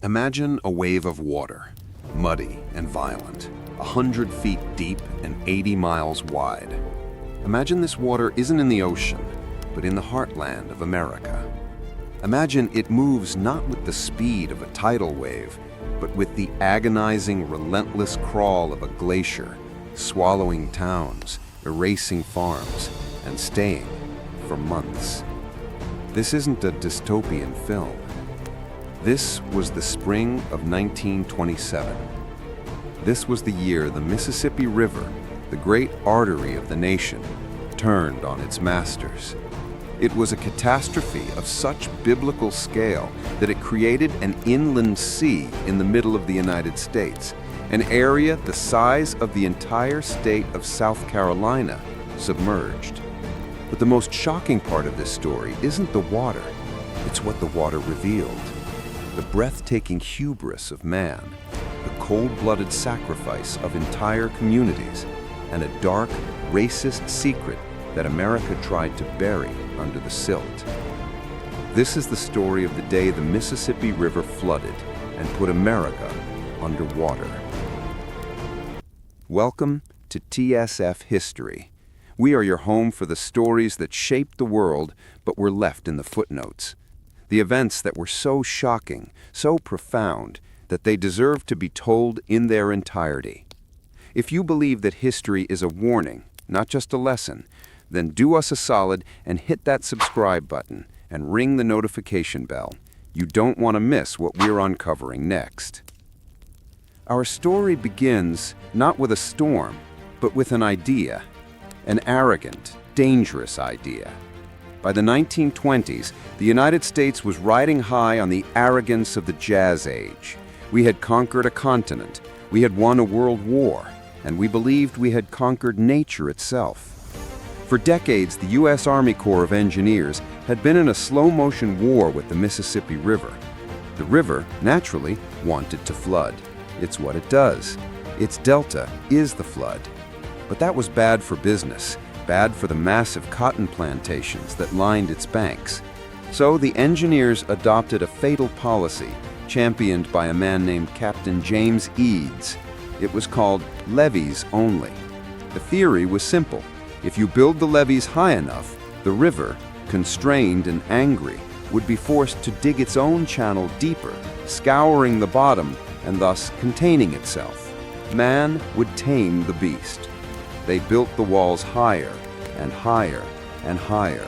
Imagine a wave of water, muddy and violent, 100 feet deep and 80 miles wide. Imagine this water isn't in the ocean, but in the heartland of America. Imagine it moves not with the speed of a tidal wave, but with the agonizing, relentless crawl of a glacier, swallowing towns, erasing farms, and staying for months. This isn't a dystopian film. This was the spring of 1927. This was the year the Mississippi River, the great artery of the nation, turned on its masters. It was a catastrophe of such biblical scale that it created an inland sea in the middle of the United States, an area the size of the entire state of South Carolina submerged. But the most shocking part of this story isn't the water, it's what the water revealed. The breathtaking hubris of man, the cold-blooded sacrifice of entire communities, and a dark, racist secret that America tried to bury under the silt. This is the story of the day the Mississippi River flooded and put America underwater. Welcome to TSF History. We are your home for the stories that shaped the world but were left in the footnotes. The events that were so shocking, so profound, that they deserve to be told in their entirety. If you believe that history is a warning, not just a lesson, then do us a solid and hit that subscribe button and ring the notification bell. You don't want to miss what we're uncovering next. Our story begins not with a storm, but with an idea, an arrogant, dangerous idea. By the 1920s, the United States was riding high on the arrogance of the Jazz Age. We had conquered a continent, we had won a world war, and we believed we had conquered nature itself. For decades, the U.S. Army Corps of Engineers had been in a slow-motion war with the Mississippi River. The river, naturally, wanted to flood. It's what it does. Its delta is the flood. But that was bad for business. Bad for the massive cotton plantations that lined its banks. So the engineers adopted a fatal policy championed by a man named Captain James Eads. It was called Levees Only. The theory was simple. If you build the levees high enough, the river, constrained and angry, would be forced to dig its own channel deeper, scouring the bottom and thus containing itself. Man would tame the beast. They built the walls higher and higher and higher.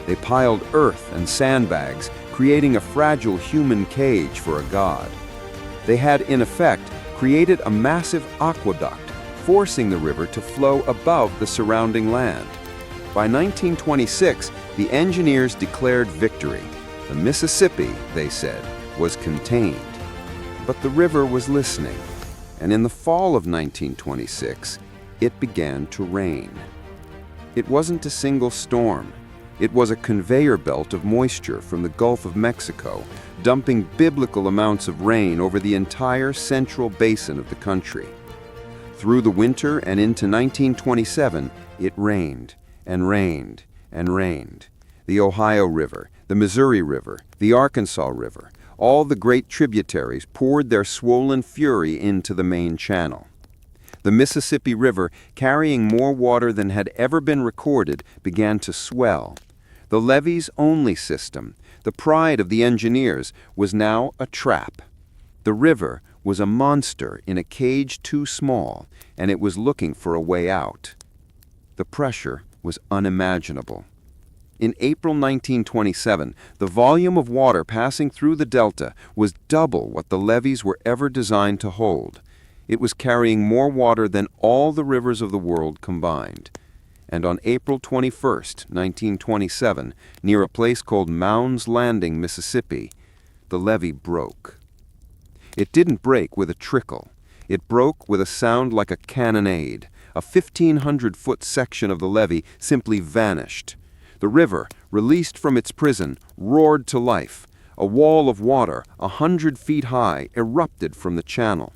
They piled earth and sandbags, creating a fragile human cage for a god. They had, in effect, created a massive aqueduct, forcing the river to flow above the surrounding land. By 1926, the engineers declared victory. The Mississippi, they said, was contained. But the river was listening, and in the fall of 1926, it began to rain. It wasn't a single storm. It was a conveyor belt of moisture from the Gulf of Mexico, dumping biblical amounts of rain over the entire central basin of the country. Through the winter and into 1927, it rained and rained and rained. The Ohio River, the Missouri River, the Arkansas River, all the great tributaries poured their swollen fury into the main channel. The Mississippi River, carrying more water than had ever been recorded, began to swell. The Levees Only system, the pride of the engineers, was now a trap. The river was a monster in a cage too small, and it was looking for a way out. The pressure was unimaginable. In April 1927, the volume of water passing through the delta was double what the levees were ever designed to hold. It was carrying more water than all the rivers of the world combined. And on April 21, 1927, near a place called Mounds Landing, Mississippi, the levee broke. It didn't break with a trickle. It broke with a sound like a cannonade. A 1,500-foot section of the levee simply vanished. The river, released from its prison, roared to life. A wall of water, 100 feet high, erupted from the channel.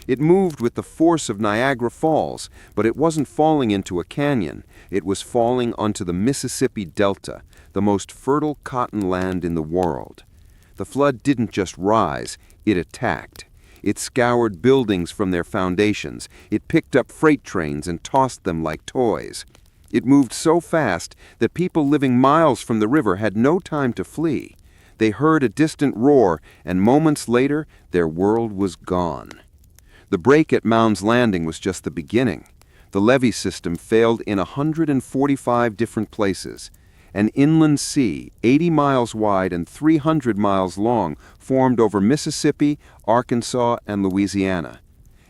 It moved with the force of Niagara Falls, but it wasn't falling into a canyon. It was falling onto the Mississippi Delta, the most fertile cotton land in the world. The flood didn't just rise, It attacked. It scoured buildings from their foundations. It picked up freight trains and tossed them like toys. It moved so fast that people living miles from the river had no time to flee. They heard a distant roar, and moments later, their world was gone. The break at Mound's Landing was just the beginning. The levee system failed in 145 different places. An inland sea, 80 miles wide and 300 miles long, formed over Mississippi, Arkansas, and Louisiana.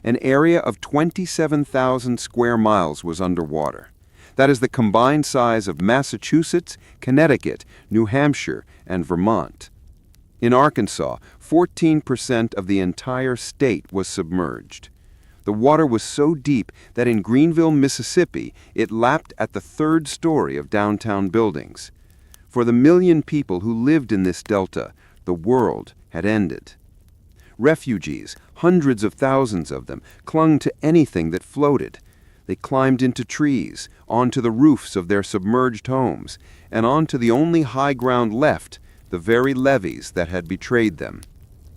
An area of 27,000 square miles was underwater. That is the combined size of Massachusetts, Connecticut, New Hampshire, and Vermont. In Arkansas, 14% of the entire state was submerged. The water was so deep that in Greenville, Mississippi, it lapped at the third story of downtown buildings. For the million people who lived in this delta, the world had ended. Refugees, hundreds of thousands of them, clung to anything that floated. They climbed into trees, onto the roofs of their submerged homes, and onto the only high ground left, the very levees that had betrayed them.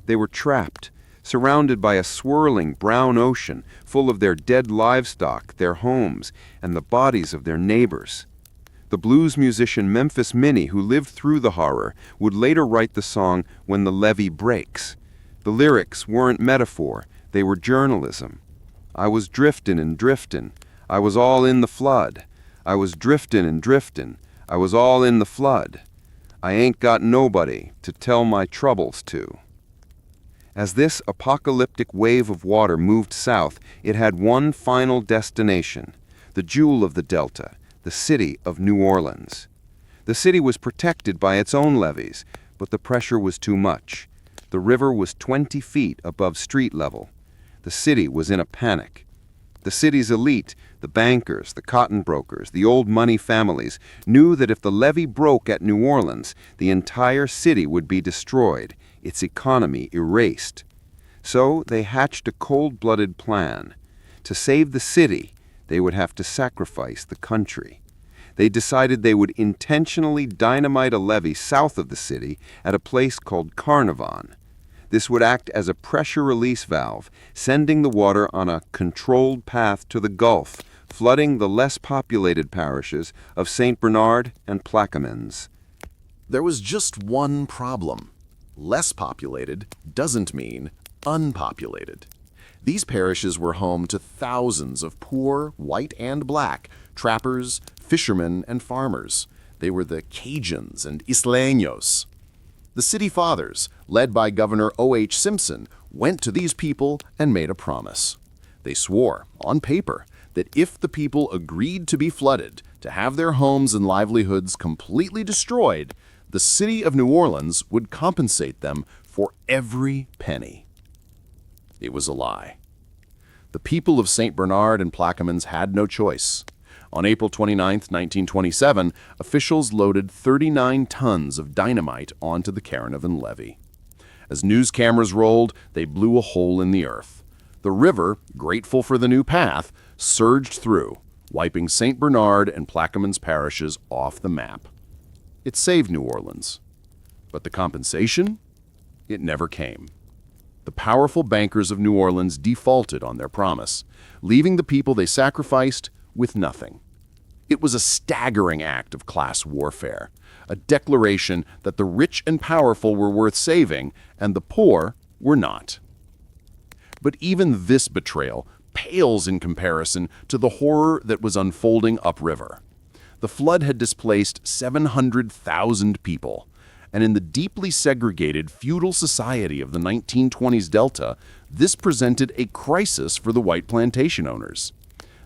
They were trapped, surrounded by a swirling brown ocean full of their dead livestock, their homes, and the bodies of their neighbors. The blues musician Memphis Minnie, who lived through the horror, would later write the song When the Levee Breaks. The lyrics weren't metaphor, they were journalism. I was driftin' and driftin', I was all in the flood. I was driftin' and driftin', I was all in the flood. I ain't got nobody to tell my troubles to. As this apocalyptic wave of water moved south, it had one final destination, the jewel of the Delta, the city of New Orleans. The city was protected by its own levees, but the pressure was too much. The river was 20 feet above street level. The city was in a panic. The city's elite, the bankers, the cotton brokers, the old money families, knew that if the levee broke at New Orleans, the entire city would be destroyed, its economy erased. So they hatched a cold-blooded plan. To save the city, they would have to sacrifice the country. They decided they would intentionally dynamite a levee south of the city at a place called Carnarvon. This would act as a pressure release valve, sending the water on a controlled path to the Gulf, flooding the less populated parishes of St. Bernard and Plaquemines. There was just one problem. Less populated doesn't mean unpopulated. These parishes were home to thousands of poor, white and black, trappers, fishermen, and farmers. They were the Cajuns and Isleños. The city fathers, led by Governor O.H. Simpson, went to these people and made a promise. They swore, on paper, that if the people agreed to be flooded, to have their homes and livelihoods completely destroyed, the city of New Orleans would compensate them for every penny. It was a lie. The people of St. Bernard and Plaquemines had no choice. On April 29, 1927, officials loaded 39 tons of dynamite onto the Carnarvon levee. As news cameras rolled, they blew a hole in the earth. The river, grateful for the new path, surged through, wiping St. Bernard and Plaquemines parishes off the map. It saved New Orleans. But the compensation? It never came. The powerful bankers of New Orleans defaulted on their promise, leaving the people they sacrificed with nothing. It was a staggering act of class warfare, a declaration that the rich and powerful were worth saving and the poor were not. But even this betrayal pales in comparison to the horror that was unfolding upriver. The flood had displaced 700,000 people, and in the deeply segregated feudal society of the 1920s Delta, this presented a crisis for the white plantation owners.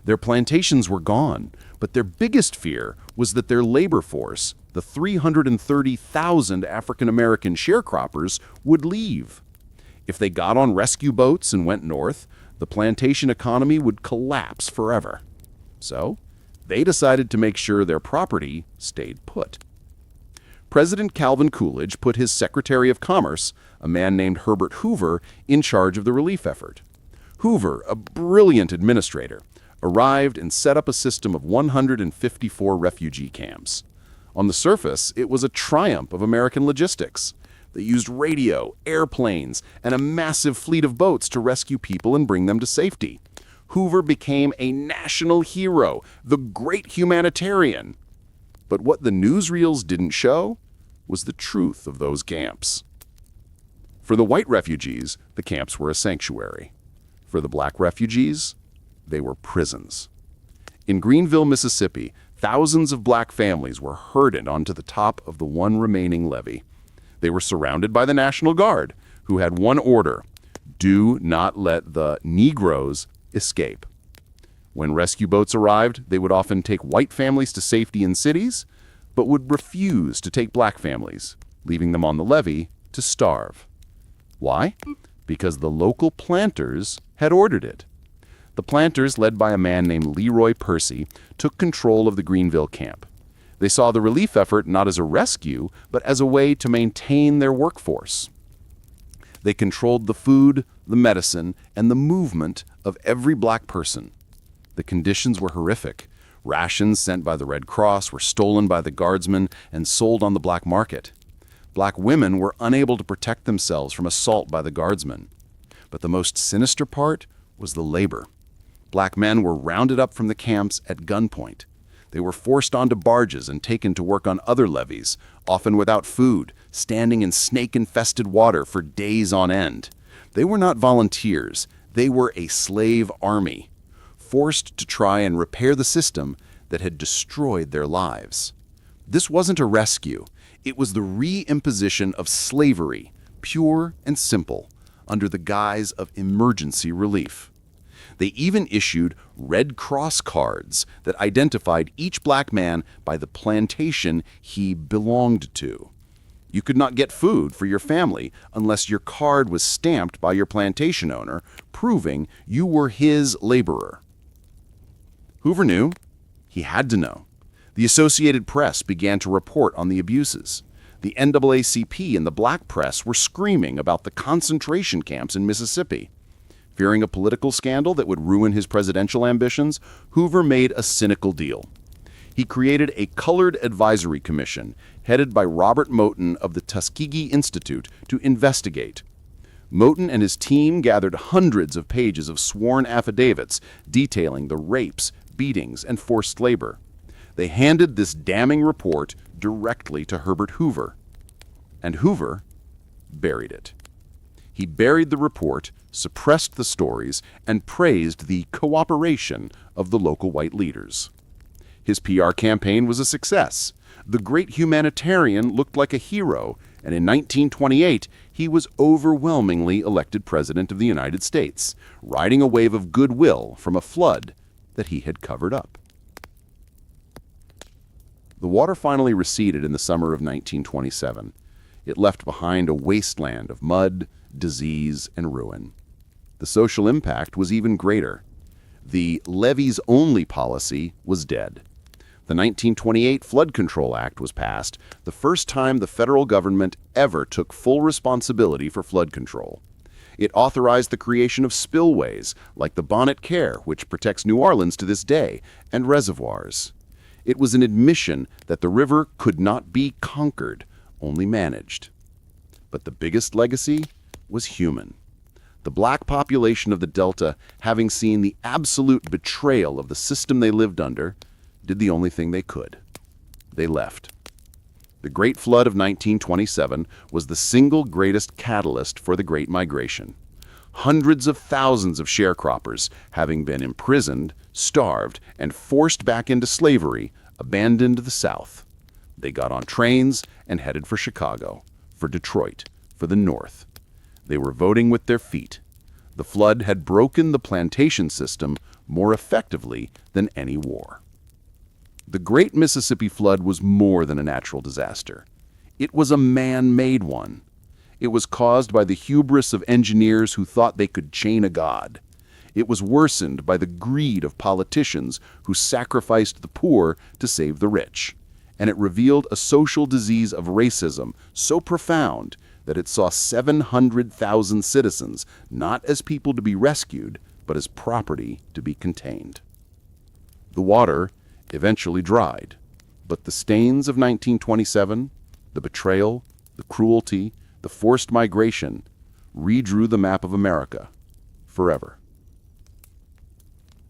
Their plantations were gone, but their biggest fear was that their labor force, the 330,000 African-American sharecroppers, would leave. If they got on rescue boats and went north, the plantation economy would collapse forever. So, they decided to make sure their property stayed put. President Calvin Coolidge put his Secretary of Commerce, a man named Herbert Hoover, in charge of the relief effort. Hoover, a brilliant administrator, arrived and set up a system of 154 refugee camps. On the surface, it was a triumph of American logistics. They used radio, airplanes, and a massive fleet of boats to rescue people and bring them to safety. Hoover became a national hero, the great humanitarian. But what the newsreels didn't show was the truth of those camps. For the white refugees, the camps were a sanctuary. For the black refugees, they were prisons. In Greenville, Mississippi, thousands of black families were herded onto the top of the one remaining levee. They were surrounded by the National Guard, who had one order: do not let the Negroes escape. When rescue boats arrived, they would often take white families to safety in cities, but would refuse to take black families, leaving them on the levee to starve. Why? Because the local planters had ordered it. The planters, led by a man named Leroy Percy, took control of the Greenville camp. They saw the relief effort not as a rescue, but as a way to maintain their workforce. They controlled the food, the medicine, and the movement of every black person. The conditions were horrific. Rations sent by the Red Cross were stolen by the guardsmen and sold on the black market. Black women were unable to protect themselves from assault by the guardsmen. But the most sinister part was the labor. Black men were rounded up from the camps at gunpoint. They were forced onto barges and taken to work on other levees, often without food, standing in snake-infested water for days on end. They were not volunteers. They were a slave army, forced to try and repair the system that had destroyed their lives. This wasn't a rescue. It was the reimposition of slavery, pure and simple, under the guise of emergency relief. They even issued Red Cross cards that identified each black man by the plantation he belonged to. You could not get food for your family unless your card was stamped by your plantation owner, proving you were his laborer. Hoover knew. He had to know. The Associated Press began to report on the abuses. The NAACP and the black press were screaming about the concentration camps in Mississippi. Fearing a political scandal that would ruin his presidential ambitions, Hoover made a cynical deal. He created a colored advisory commission headed by Robert Moton of the Tuskegee Institute to investigate. Moton and his team gathered hundreds of pages of sworn affidavits detailing the rapes, beatings, and forced labor. They handed this damning report directly to Herbert Hoover, and Hoover buried it. He buried the report, suppressed the stories, and praised the cooperation of the local white leaders. His PR campaign was a success. The great humanitarian looked like a hero, and in 1928, he was overwhelmingly elected President of the United States, riding a wave of goodwill from a flood that he had covered up. The water finally receded in the summer of 1927. It left behind a wasteland of mud, disease, and ruin. The social impact was even greater. The Levees Only policy was dead. The 1928 Flood Control Act was passed, the first time the federal government ever took full responsibility for flood control. It authorized the creation of spillways, like the Bonnet Care, which protects New Orleans to this day, and reservoirs. It was an admission that the river could not be conquered, only managed. But the biggest legacy was human. The black population of the Delta, having seen the absolute betrayal of the system they lived under, did the only thing they could. They left. The Great Flood of 1927 was the single greatest catalyst for the Great Migration. Hundreds of thousands of sharecroppers, having been imprisoned, starved, and forced back into slavery, abandoned the South. They got on trains and headed for Chicago, for Detroit, for the North. They were voting with their feet. The flood had broken the plantation system more effectively than any war. The Great Mississippi Flood was more than a natural disaster. It was a man-made one. It was caused by the hubris of engineers who thought they could chain a god. It was worsened by the greed of politicians who sacrificed the poor to save the rich. And it revealed a social disease of racism so profound that it saw 700,000 citizens not as people to be rescued, but as property to be contained. The water eventually dried, but the stains of 1927, the betrayal, the cruelty, the forced migration, redrew the map of America forever.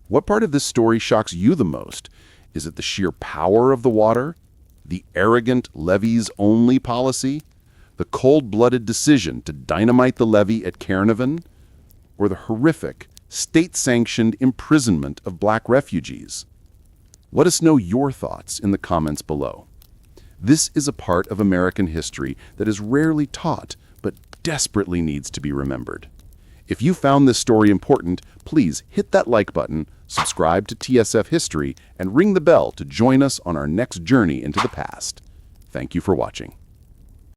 What part of this story shocks you the most? Is it the sheer power of the water? The arrogant Levees Only policy? The cold-blooded decision to dynamite the levee at Caernarvon? Or the horrific, state-sanctioned imprisonment of black refugees? Let us know your thoughts in the comments below. This is a part of American history that is rarely taught, but desperately needs to be remembered. If you found this story important, please hit that like button, subscribe to TSF History, and ring the bell to join us on our next journey into the past. Thank you for watching.